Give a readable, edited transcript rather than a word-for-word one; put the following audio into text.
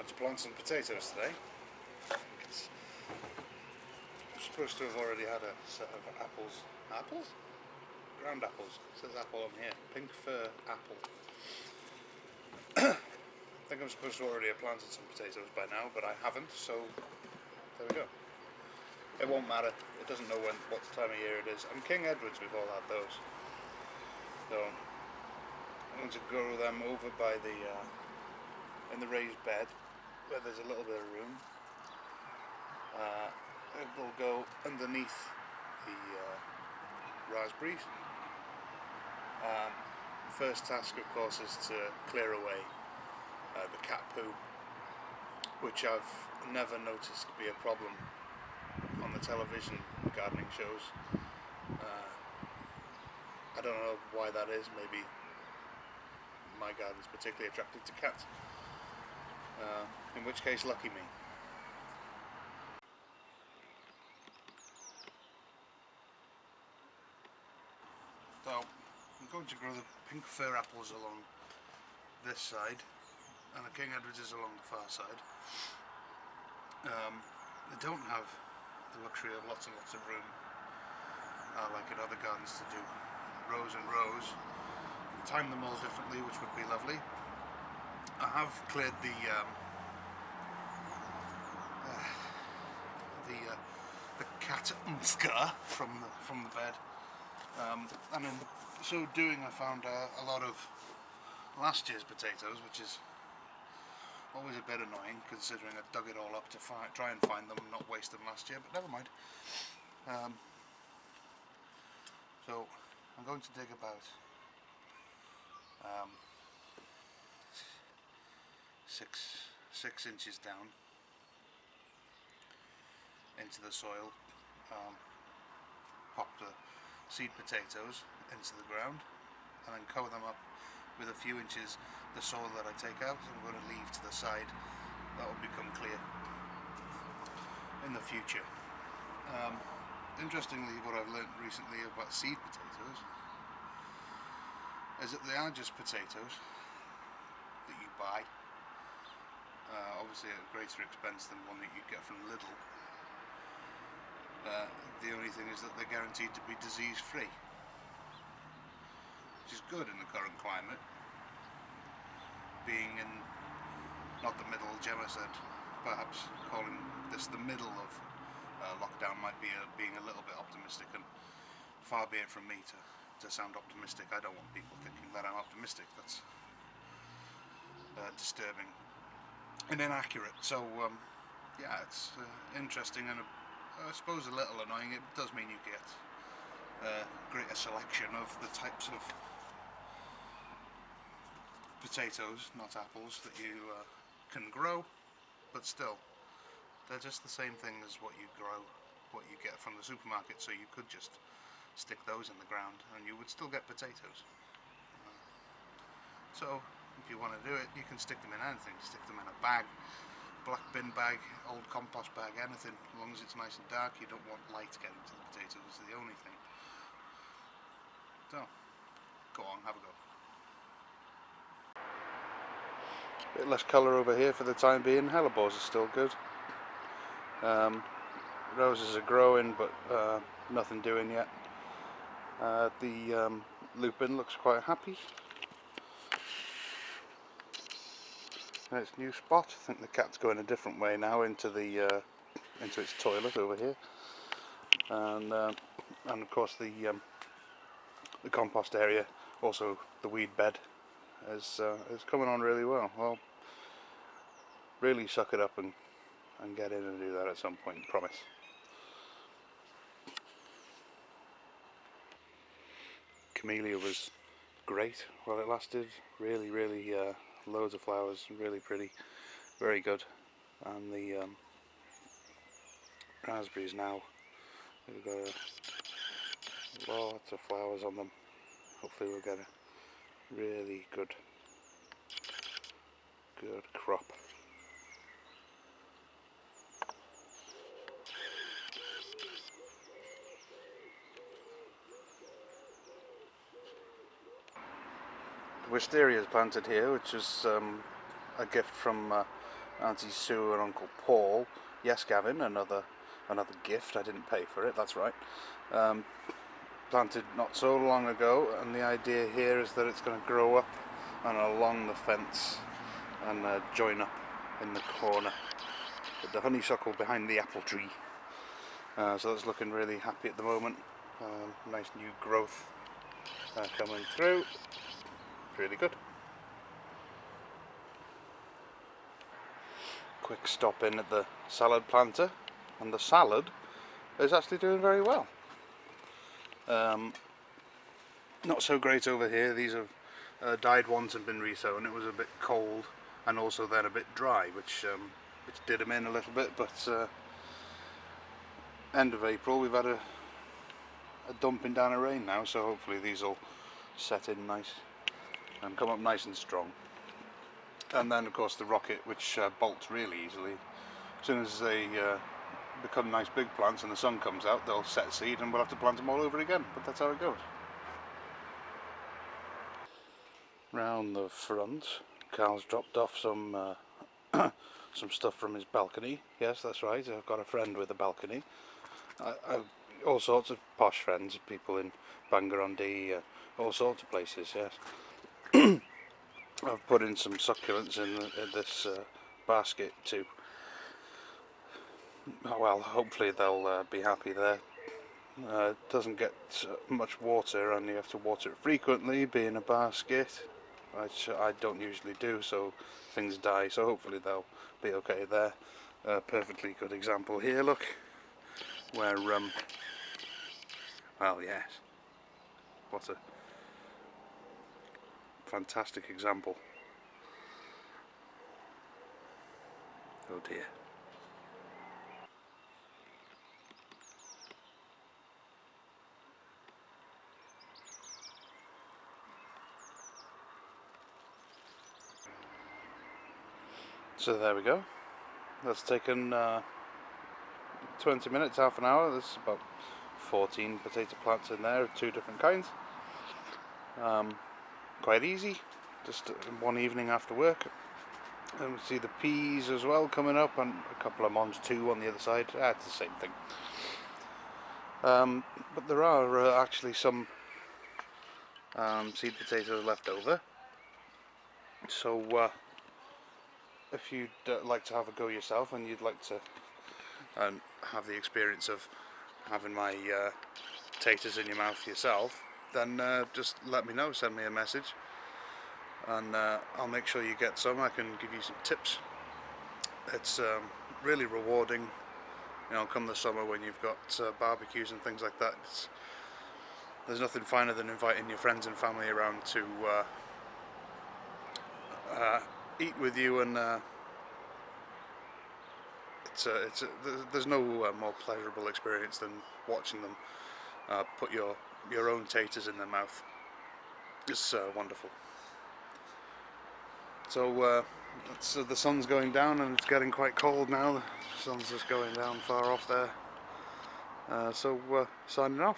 Got to plant some potatoes today. I'm supposed to have already had a set of apples. Apples? Ground apples. It says apple on here. Pink fir apple. I think I'm supposed to already have planted some potatoes by now, but I haven't, so there we go. It won't matter. It doesn't know what time of year it is. And King Edwards, we've all had those. So I'm going to grow them over by the in the raised bed where there's a little bit of room. It'll go underneath the raspberries. First task, of course, is to clear away the cat poo, which I've never noticed to be a problem on the television gardening shows. I don't know why that is. Maybe my garden's particularly attracted to cats, in which case lucky me. So I'm going to grow the pink fir apples along this side and the King Edwards is along the far side. They don't have the luxury of lots and lots of room, like in other gardens, to do rows and rows. Time them all differently, which would be lovely. I have cleared the cat from the bed, and in so doing I found a lot of last year's potatoes, which is always a bit annoying considering I dug it all up to try and find them and not waste them last year, but never mind. So I'm going to dig about 6 inches down into the soil, pop the seed potatoes into the ground and then cover them up with a few inches the soil that I take out. I'm going to leave to the side. That will become clear in the future. Interestingly, what I've learnt recently about seed potatoes is that they are just potatoes that you buy, obviously at a greater expense than one that you get from Lidl. The only thing is that they're guaranteed to be disease free, which is good in the current climate. Being in not the middle, Gemma said perhaps calling this the middle of lockdown might be being a little bit optimistic, and far be it from me to sound optimistic. I don't want people thinking that I'm optimistic. That's disturbing and inaccurate. So yeah, it's interesting and I suppose a little annoying. It does mean you get a greater selection of the types of potatoes, not apples, that you can grow, but still they're just the same thing as what you grow, what you get from the supermarket, so you could just stick those in the ground and you would still get potatoes. So if you want to do it, you can stick them in anything. Stick them in a bag, black bin bag, old compost bag, anything, as long as it's nice and dark. You don't want light getting to the potatoes, is the only thing. So go on, have a go. Bit less colour over here for the time being. Hellebores are still good. Roses are growing, but nothing doing yet. The lupin looks quite happy. Its new spot. I think the cat's going a different way now into its toilet over here, and of course the compost area, also the weed bed, is coming on really well. Well, really suck it up and get in and do that at some point, promise. Camellia was great while it lasted. Really loads of flowers, really pretty, very good. And the raspberries now, we've got lots of flowers on them. Hopefully we'll get a really good crop. The wisteria is planted here, which is a gift from Auntie Sue and Uncle Paul. Yes, Gavin, another gift. I didn't pay for it, that's right. Planted not so long ago, and the idea here is that it's going to grow up and along the fence and join up in the corner with the honeysuckle behind the apple tree. So that's looking really happy at the moment. Nice new growth coming through. Really good. Quick stop in at the salad planter, and the salad is actually doing very well. Not so great over here. These have died once and been resown. It was a bit cold and also then a bit dry, which did them in a little bit, but end of April we've had a dumping down of rain now, so hopefully these will set in nice and come up nice and strong. And then of course the rocket, which bolts really easily. As soon as they become nice big plants and the sun comes out, they'll set seed and we'll have to plant them all over again, but that's how it goes. Round the front, Carl's dropped off some some stuff from his balcony. Yes, that's right, I've got a friend with a balcony. All sorts of posh friends, people in Bangor-on-Dee, all sorts of places, yes. I've put in some succulents in this basket too. Well, hopefully they'll be happy there. It doesn't get much water and you have to water it frequently, being a basket, which I don't usually do, so things die, so hopefully they'll be okay there. Perfectly good example here, look, where, well yes, what a fantastic example. Oh dear. So there we go. That's taken 20 minutes, half an hour. There's about 14 potato plants in there of 2 different kinds. Quite easy, just one evening after work. And we see the peas as well coming up, and a couple of Mons too on the other side. It's the same thing. But there are actually some seed potatoes left over. So if you'd like to have a go yourself and you'd like to have the experience of having my potatoes in your mouth yourself, then just let me know, send me a message, and I'll make sure you get some. I can give you some tips. It's really rewarding, you know, come the summer when you've got barbecues and things like that. There's nothing finer than inviting your friends and family around to eat with you, and there's no more pleasurable experience than watching them put your own taters in their mouth. It's wonderful. So the sun's going down and it's getting quite cold now. The sun's just going down far off there. So signing off.